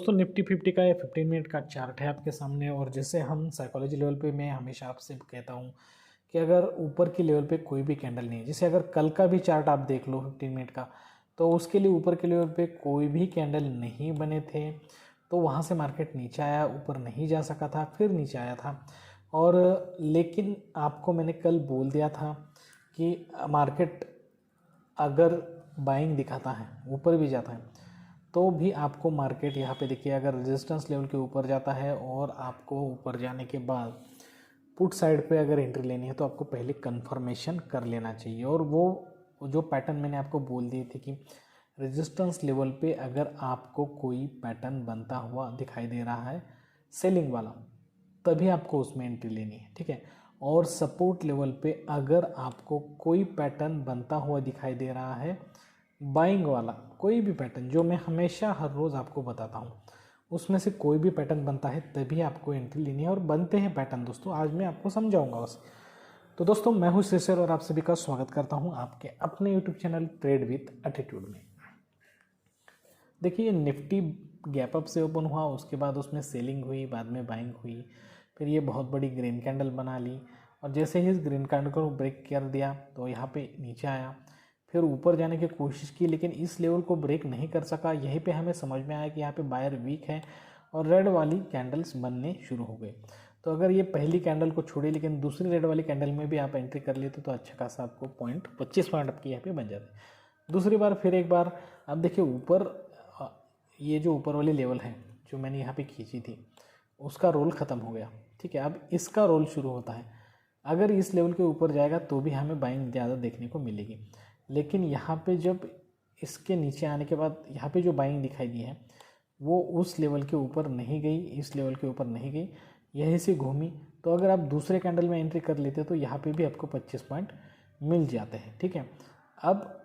दोस्तों निफ्टी 50 का ये 15 मिनट का चार्ट है आपके सामने। और जैसे हम साइकोलॉजी लेवल पे मैं हमेशा आपसे कहता हूँ कि अगर ऊपर की लेवल पे कोई भी कैंडल नहीं है, जैसे अगर कल का भी चार्ट आप देख लो 15 मिनट का, तो उसके लिए ऊपर के लेवल पे कोई भी कैंडल नहीं बने थे, तो वहाँ से मार्केट नीचे आया, ऊपर नहीं जा सका था, फिर नीचे आया था। और लेकिन आपको मैंने कल बोल दिया था कि मार्केट अगर बाइंग दिखाता है, ऊपर भी जाता है, तो भी आपको मार्केट यहाँ पे देखिए अगर रेजिस्टेंस लेवल के ऊपर जाता है और आपको ऊपर जाने के बाद पुट साइड पे अगर एंट्री लेनी है तो आपको पहले कंफर्मेशन कर लेना चाहिए। और वो जो पैटर्न मैंने आपको बोल दिए थे कि रेजिस्टेंस लेवल पे अगर आपको कोई पैटर्न बनता हुआ दिखाई दे रहा है सेलिंग वाला, तभी आपको उसमें एंट्री लेनी है, ठीक है। और सपोर्ट लेवल पे अगर आपको कोई पैटर्न बनता हुआ दिखाई दे रहा है बाइंग वाला, कोई भी पैटर्न जो मैं हमेशा हर रोज़ आपको बताता हूँ, उसमें से कोई भी पैटर्न बनता है तभी आपको एंट्री लेनी है। और बनते हैं पैटर्न दोस्तों, आज मैं आपको समझाऊंगा बस। तो दोस्तों मैं हूँ शेषर और आप सभी का स्वागत करता हूँ आपके अपने YouTube channel trade with attitude में। देखिए निफ्टी गैप अप से ओपन हुआ, उसके बाद उसमें सेलिंग हुई, बाद में बाइंग हुई, फिर ये बहुत बड़ी ग्रीन कैंडल बना ली और जैसे ही इस ग्रीन कैंडल को ब्रेक कर दिया तो यहाँ पे नीचे आया, फिर ऊपर जाने की कोशिश की लेकिन इस लेवल को ब्रेक नहीं कर सका। यहीं पे हमें समझ में आया कि यहाँ पे बायर वीक है और रेड वाली कैंडल्स बनने शुरू हो गए। तो अगर ये पहली कैंडल को छोड़े लेकिन दूसरी रेड वाली कैंडल में भी आप एंट्री कर लेते तो अच्छा खासा आपको 25 पॉइंट आपके यहाँ पे बन जाते। दूसरी बार फिर एक बार अब देखिए ऊपर ये जो ऊपर वाली लेवल है जो मैंने यहाँ पे खींची थी उसका रोल ख़त्म हो गया, ठीक है। अब इसका रोल शुरू होता है, अगर इस लेवल के ऊपर जाएगा तो भी हमें बाइंग ज़्यादा देखने को मिलेगी। लेकिन यहाँ पे जब इसके नीचे आने के बाद यहाँ पे जो बाइंग दिखाई दी है वो उस लेवल के ऊपर नहीं गई, इस लेवल के ऊपर नहीं गई, यहीं से घूमी। तो अगर आप दूसरे कैंडल में एंट्री कर लेते तो यहाँ पे भी आपको 25 पॉइंट मिल जाते हैं, ठीक है। अब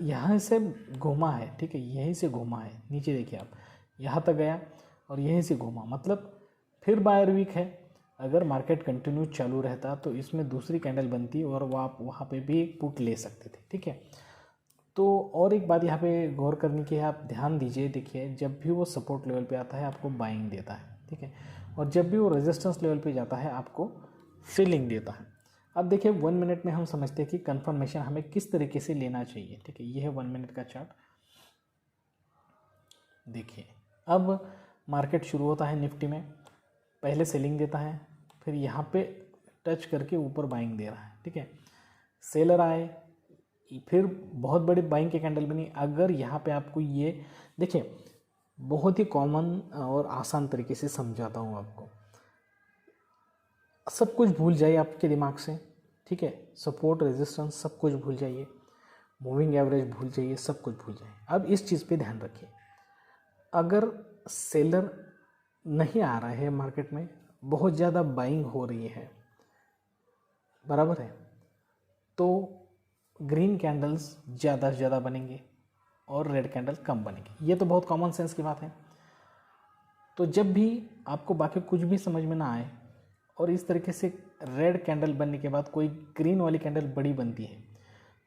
यहाँ से घूमा है, ठीक है, यहीं से घूमा है, नीचे देखिए आप यहाँ तक गया और यहीं से घूमा, मतलब फिर बायर वीक है। अगर मार्केट कंटिन्यू चालू रहता तो इसमें दूसरी कैंडल बनती और वो आप वहाँ पे भी पुट ले सकते थे, ठीक है। तो और एक बात यहाँ पे गौर करने की है, आप ध्यान दीजिए, देखिए जब भी वो सपोर्ट लेवल पे आता है आपको बाइंग देता है, ठीक है, और जब भी वो रेजिस्टेंस लेवल पे जाता है आपको फिलिंग देता है। अब देखिए 1 मिनट में हम समझते हैं कि कंफर्मेशन हमें किस तरीके से लेना चाहिए, ठीक है। ये है 1 मिनट का चार्ट। देखिए अब मार्केट शुरू होता है निफ्टी में, पहले सेलिंग देता है, फिर यहाँ पे टच करके ऊपर बाइंग दे रहा है, ठीक है। सेलर आए, फिर बहुत बड़ी बाइंग की कैंडल बनी। अगर यहाँ पे आपको ये देखिए बहुत ही कॉमन और आसान तरीके से समझाता हूँ आपको, सब कुछ भूल जाइए आपके दिमाग से, ठीक है। सपोर्ट रेजिस्टेंस सब कुछ भूल जाइए, मूविंग एवरेज भूल जाइए, सब कुछ भूल जाइए। अब इस चीज़ पे ध्यान रखिए, अगर सेलर नहीं आ रहा है मार्केट में, बहुत ज़्यादा बाइंग हो रही है, बराबर है, तो ग्रीन कैंडल्स ज़्यादा से ज़्यादा बनेंगे और रेड कैंडल कम बनेंगे। ये तो बहुत कॉमन सेंस की बात है। तो जब भी आपको बाकी कुछ भी समझ में ना आए और इस तरीके से रेड कैंडल बनने के बाद कोई ग्रीन वाली कैंडल बड़ी बनती है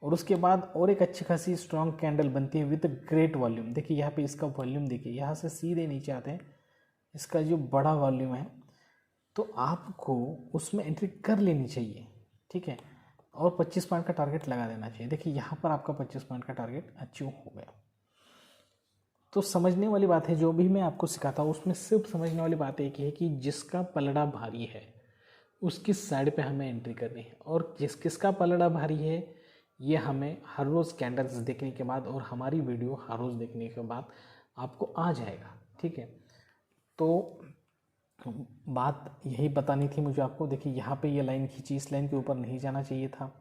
और उसके बाद और एक अच्छी खासी स्ट्रॉन्ग कैंडल बनती है विद ग्रेट वॉल्यूम, देखिए यहाँ पे इसका वॉल्यूम देखिए, यहाँ से सीधे नीचे आते हैं, इसका जो बड़ा वॉल्यूम है, तो आपको उसमें एंट्री कर लेनी चाहिए, ठीक है, और 25 पॉइंट का टारगेट लगा देना चाहिए। देखिए यहाँ पर आपका 25 पॉइंट का टारगेट अचीव हो गया। तो समझने वाली बात है, जो भी मैं आपको सिखाता हूँ उसमें सिर्फ समझने वाली बात एक ही है कि जिसका पलड़ा भारी है उसकी साइड पे हमें एंट्री करनी है, और किसका पलड़ा भारी है ये हमें हर रोज़ कैंडल्स देखने के बाद और हमारी वीडियो हर रोज़ देखने के बाद आपको आ जाएगा, ठीक है। तो बात यही बतानी थी मुझे आपको। देखिए यहाँ पे ये लाइन खींची, इस लाइन के ऊपर नहीं जाना चाहिए था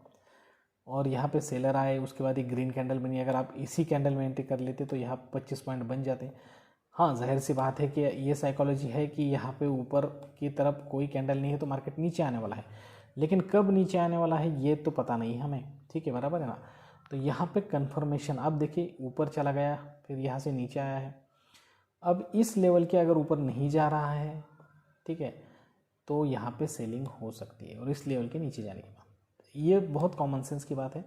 और यहाँ पे सेलर आए, उसके बाद एक ग्रीन कैंडल बनी। अगर आप इसी कैंडल में एंट्री कर लेते तो यहाँ 25 पॉइंट बन जाते। हाँ, जाहिर सी बात है कि ये साइकोलॉजी है कि यहाँ पे ऊपर की तरफ कोई कैंडल नहीं है तो मार्केट नीचे आने वाला है, लेकिन कब नीचे आने वाला है ये तो पता नहीं हमें, ठीक है, बराबर है ना। तो यहाँ पे कंफर्मेशन, अब देखिए ऊपर चला गया, फिर यहाँ से नीचे आया है। अब इस लेवल के अगर ऊपर नहीं जा रहा है, ठीक है, तो यहाँ पे सेलिंग हो सकती है और इस लेवल के नीचे जाने के बाद, ये बहुत कॉमन सेंस की बात है।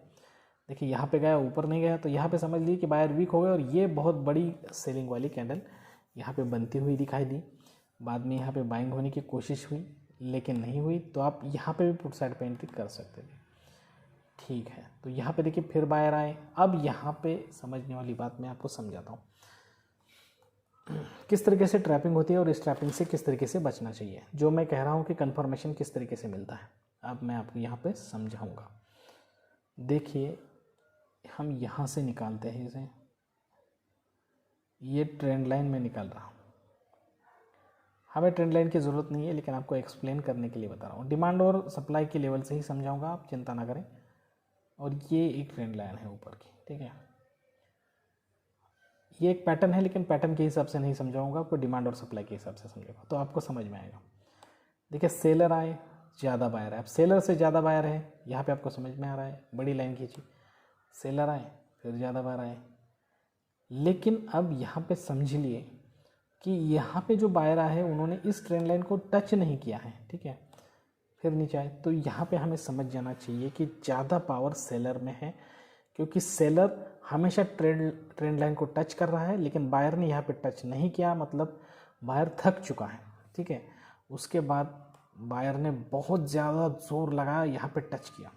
देखिए यहाँ पे गया, ऊपर नहीं गया, तो यहाँ पे समझ लीजिए कि बायर वीक हो गया और ये बहुत बड़ी सेलिंग वाली कैंडल यहाँ पे बनती हुई दिखाई दी, बाद में यहाँ पे बाइंग होने की कोशिश हुई लेकिन नहीं हुई, तो आप यहाँ पे भी पुट साइड पे एंट्री कर सकते थे। ठीक है, तो यहाँ पे देखिए फिर बायर आए। अब यहाँ पे समझने वाली बात मैं आपको समझाता हूँ किस तरीके से ट्रैपिंग होती है और इस ट्रैपिंग से किस तरीके से बचना चाहिए। जो मैं कह रहा हूँ कि कन्फर्मेशन किस तरीके से मिलता है, अब मैं आपको यहाँ पे समझाऊँगा। देखिए हम यहाँ से निकालते हैं इसे, ये ट्रेंड लाइन में निकाल रहा हूँ। हमें ट्रेंड लाइन की ज़रूरत नहीं है, लेकिन आपको एक्सप्लेन करने के लिए बता रहा हूँ। डिमांड और सप्लाई के लेवल से ही समझाऊंगा, आप चिंता ना करें। और ये एक ट्रेंड लाइन है ऊपर की, ठीक है। ये एक पैटर्न है, लेकिन पैटर्न के हिसाब से नहीं समझाऊंगा आपको, डिमांड और सप्लाई के हिसाब से समझाऊंगा, तो आपको समझ में आएगा। देखिए सेलर आए, ज़्यादा बायर है। अब सेलर से ज़्यादा बायर है, यहाँ पे आपको समझ में आ रहा है। बड़ी लाइन खींची, सेलर आए फिर ज़्यादा बायर आए। लेकिन अब यहाँ पे समझ लिए कि यहाँ पे जो बायर आए हैं उन्होंने इस ट्रेंड लाइन को टच नहीं किया है, ठीक है। फिर नीचे आए, तो यहाँ पे हमें समझ जाना चाहिए कि ज़्यादा पावर सेलर में है, क्योंकि सेलर हमेशा ट्रेंड लाइन को टच कर रहा है, लेकिन बायर ने यहाँ पे टच नहीं किया, मतलब बायर थक चुका है, ठीक है। उसके बाद बायर ने बहुत ज़्यादा जोर लगाया, यहाँ पे टच किया।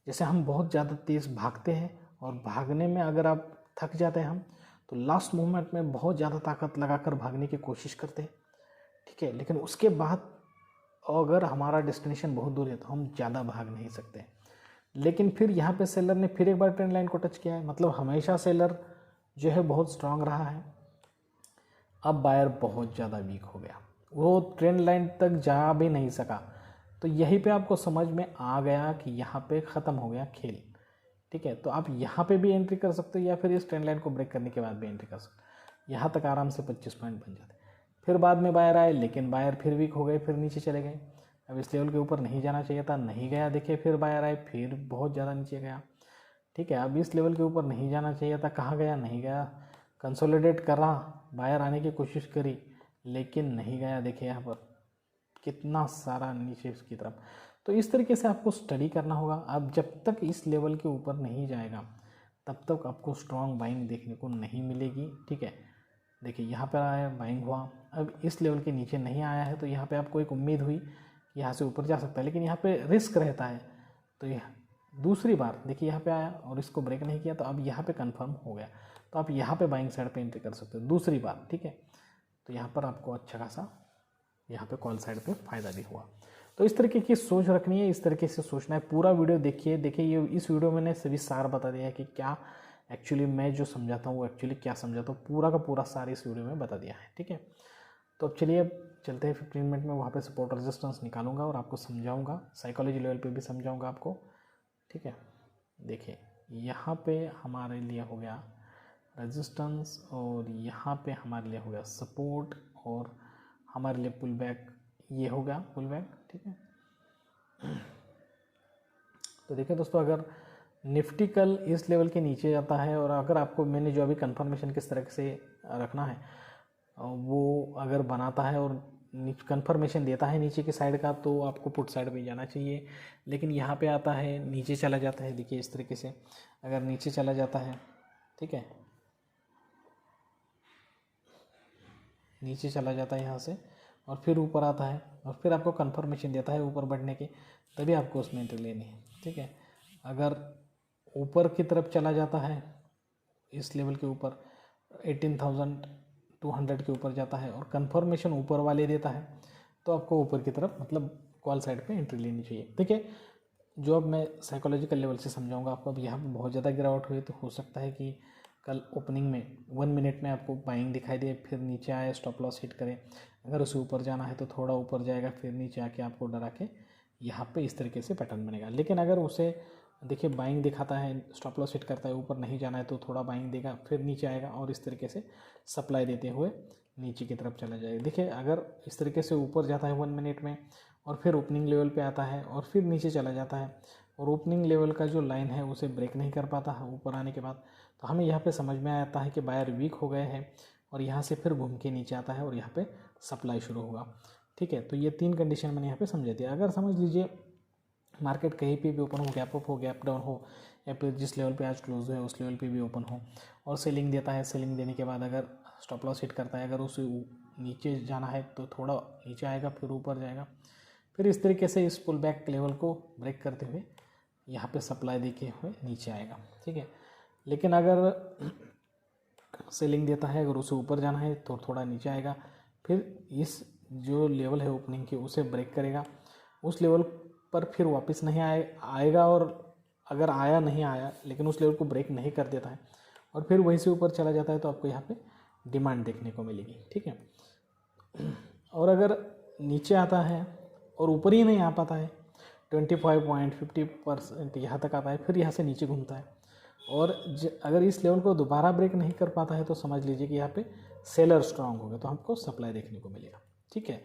जैसे हम बहुत ज़्यादा तेज़ भागते हैं और भागने में अगर आप थक जाते हैं हम, तो लास्ट मूवमेंट में बहुत ज़्यादा ताकत लगाकर भागने की कोशिश करते हैं, ठीक है। लेकिन उसके बाद अगर हमारा डेस्टिनेशन बहुत दूर है तो हम ज़्यादा भाग नहीं सकते। लेकिन फिर यहाँ पे सेलर ने फिर एक बार ट्रेंड लाइन को टच किया है, मतलब हमेशा सेलर जो है बहुत स्ट्रांग रहा है। अब बायर बहुत ज़्यादा वीक हो गया, वो ट्रेंड लाइन तक जा भी नहीं सका। तो यहीं पे आपको समझ में आ गया कि यहाँ पे ख़त्म हो गया खेल, ठीक है। तो आप यहाँ पे भी एंट्री कर सकते हो या फिर इस ट्रेंड लाइन को ब्रेक करने के बाद भी एंट्री कर सकते हो। यहाँ तक आराम से 25 पॉइंट बन जाते। फिर बाद में बायर आए, लेकिन बायर फिर वीक हो गए, फिर नीचे चले गए। अब इस लेवल के ऊपर नहीं जाना चाहिए था, नहीं गया। देखिए फिर बायर आए, फिर बहुत ज़्यादा नीचे गया, ठीक है। अब इस लेवल के ऊपर नहीं जाना चाहिए था, कहाँ गया, नहीं गया। कंसोलिडेट कर रहा, बायर आने की कोशिश करी लेकिन नहीं गया। देखिए यहाँ पर कितना सारा नीचे इसकी तरफ। तो इस तरीके से आपको स्टडी करना होगा। अब जब तक इस लेवल के ऊपर नहीं जाएगा तब तक आपको स्ट्रॉन्ग बाइंग देखने को नहीं मिलेगी, ठीक है। देखिए यहाँ पर आया, बाइंग हुआ। अब इस लेवल के नीचे नहीं आया है, तो यहाँ पे आपको एक उम्मीद हुई कि यहाँ से ऊपर जा सकता है, लेकिन यहाँ पे रिस्क रहता है। तो यह दूसरी बार देखिए यहाँ पे आया और इसको ब्रेक नहीं किया, तो अब यहाँ पे कंफर्म हो गया, तो आप यहाँ पे बाइंग साइड पे एंट्री कर सकते हो दूसरी बार, ठीक है। तो यहाँ पर आपको अच्छा खासा यहाँ पे कॉल साइड पे फ़ायदा भी हुआ। तो इस तरीके की सोच रखनी है, इस तरीके से सोचना है। पूरा वीडियो देखिए। ये इस वीडियो में मैंने सभी सार बता दिया है कि क्या एक्चुअली मैं जो समझाता हूँ वो एक्चुअली क्या समझाता हूँ, पूरा का पूरा सार इस वीडियो में बता दिया है, ठीक है। तो अब चलिए चलते हैं 15 मिनट में वहाँ पे सपोर्ट रेजिस्टेंस निकालूंगा और आपको समझाऊंगा, साइकोलॉजी लेवल पे भी समझाऊंगा आपको, ठीक है। देखिए यहाँ पे हमारे लिए हो गया रेजिस्टेंस और यहाँ पे हमारे लिए हो गया सपोर्ट और हमारे लिए पुल बैक, ये हो गया पुल बैक, ठीक है। तो देखिए दोस्तों, अगर निफ्टी कल इस लेवल के नीचे जाता है और अगर आपको मैंने जो अभी कंफर्मेशन किस तरह से रखना है वो अगर बनाता है और कंफर्मेशन देता है नीचे की साइड का, तो आपको पुट साइड में जाना चाहिए। लेकिन यहाँ पे आता है, नीचे चला जाता है, देखिए इस तरीके से अगर नीचे चला जाता है, ठीक है, नीचे चला जाता है यहाँ से और फिर ऊपर आता है और फिर आपको कंफर्मेशन देता है ऊपर बढ़ने के, तभी आपको उसमें एंट्री लेनी है, ठीक है। अगर ऊपर की तरफ चला जाता है, इस लेवल के ऊपर 18,200 के ऊपर जाता है और कंफर्मेशन ऊपर वाले देता है, तो आपको ऊपर की तरफ मतलब कॉल साइड पे एंट्री लेनी चाहिए। देखिए जो अब मैं साइकोलॉजिकल लेवल से समझाऊंगा आपको। अब यहाँ पे बहुत ज़्यादा गिरावट हुई तो हो सकता है कि कल ओपनिंग में 1 मिनट में आपको बाइंग दिखाई दे, फिर नीचे आए, स्टॉप लॉस हिट करे। अगर उसे ऊपर जाना है तो थोड़ा ऊपर जाएगा, फिर नीचे आके आपको डरा के यहाँ पे इस तरीके से पैटर्न बनेगा। लेकिन अगर उसे देखिए बाइंग दिखाता है, स्टॉप लॉस हिट करता है, ऊपर नहीं जाना है तो थोड़ा बाइंग देगा, फिर नीचे आएगा और इस तरीके से सप्लाई देते हुए नीचे की तरफ चला जाएगा। देखिए अगर इस तरीके से ऊपर जाता है 1 मिनट में और फिर ओपनिंग लेवल पे आता है और फिर नीचे चला जाता है और ओपनिंग लेवल का जो लाइन है उसे ब्रेक नहीं कर पाता है ऊपर आने के बाद, तो हमें यहाँ पे समझ में आता है कि बायर वीक हो गए हैं और यहाँ से फिर घूम के नीचे आता है और यहाँ पे सप्लाई शुरू होगा, ठीक है। तो ये 3 कंडीशन मैंने यहाँ पे समझा दिया। अगर समझ लीजिए मार्केट कहीं पे भी ओपन हो, गैप अप हो, गैप डाउन हो, या फिर जिस लेवल पे आज क्लोज है उस लेवल पे भी ओपन हो और सेलिंग देता है, सेलिंग देने के बाद अगर स्टॉप लॉस हिट करता है, अगर उसे नीचे जाना है तो थोड़ा नीचे आएगा फिर ऊपर जाएगा, फिर इस तरीके से इस पुल बैक लेवल को ब्रेक करते हुए यहाँ पे सप्लाई देखे हुए नीचे आएगा, ठीक है। लेकिन अगर सेलिंग देता है, अगर उसे ऊपर जाना है तो थोड़ा नीचे आएगा, फिर इस जो लेवल है ओपनिंग की उसे ब्रेक करेगा, उस लेवल पर फिर वापस नहीं आएगा, और अगर आया नहीं आया लेकिन उस लेवल को ब्रेक नहीं कर देता है और फिर वहीं से ऊपर चला जाता है, तो आपको यहाँ पे डिमांड देखने को मिलेगी, ठीक है। और अगर नीचे आता है और ऊपर ही नहीं आ पाता है 25.50% यहाँ तक आता है, फिर यहाँ से नीचे घूमता है और अगर इस लेवल को दोबारा ब्रेक नहीं कर पाता है तो समझ लीजिए कि यहाँ पे सेलर स्ट्रांग हो गया, तो हमको सप्लाई देखने को मिलेगा, ठीक है।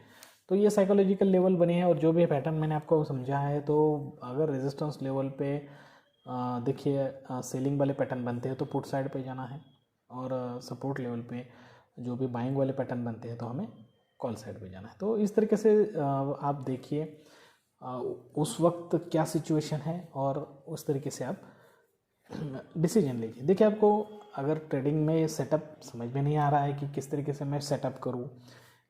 तो ये साइकोलॉजिकल लेवल बने हैं और जो भी पैटर्न मैंने आपको समझा है, तो अगर रेजिस्टेंस लेवल पे देखिए सेलिंग वाले पैटर्न बनते हैं तो पुट साइड पे जाना है, और सपोर्ट लेवल पे जो भी बाइंग वाले पैटर्न बनते हैं तो हमें कॉल साइड पे जाना है। तो इस तरीके से आप देखिए उस वक्त क्या सिचुएशन है और उस तरीके से आप डिसीजन लीजिए। देखिए आपको अगर ट्रेडिंग में सेटअप समझ में नहीं आ रहा है कि किस तरीके से मैं सेटअप करूं,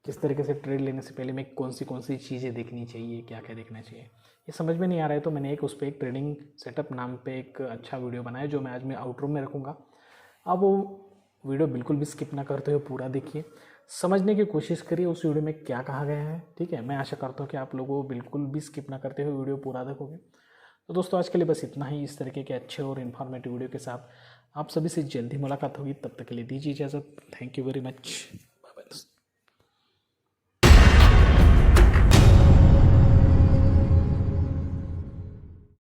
किस तरीके से ट्रेड लेने से पहले मैं कौन सी चीज़ें देखनी चाहिए, क्या क्या देखना चाहिए, ये समझ में नहीं आ रहा है, तो मैंने उस पर एक ट्रेडिंग सेटअप नाम पे एक अच्छा वीडियो बनाया जो मैं आज मैं आउटरो में रखूँगा। आप वो वीडियो बिल्कुल भी स्किप ना करते हुए पूरा देखिए, समझने की कोशिश करिए उस वीडियो में क्या कहा गया है, ठीक है। मैं आशा करता हूँ कि आप लोगों बिल्कुल भी स्किप ना करते हुए वीडियो पूरा देखोगे। तो दोस्तों आज के लिए बस इतना ही। इस तरीके के अच्छे और इन्फॉर्मेटिव वीडियो के साथ आप सभी से जल्दी मुलाकात होगी, तब तक के लिए दीजिए इजाज़त। Thank you very much.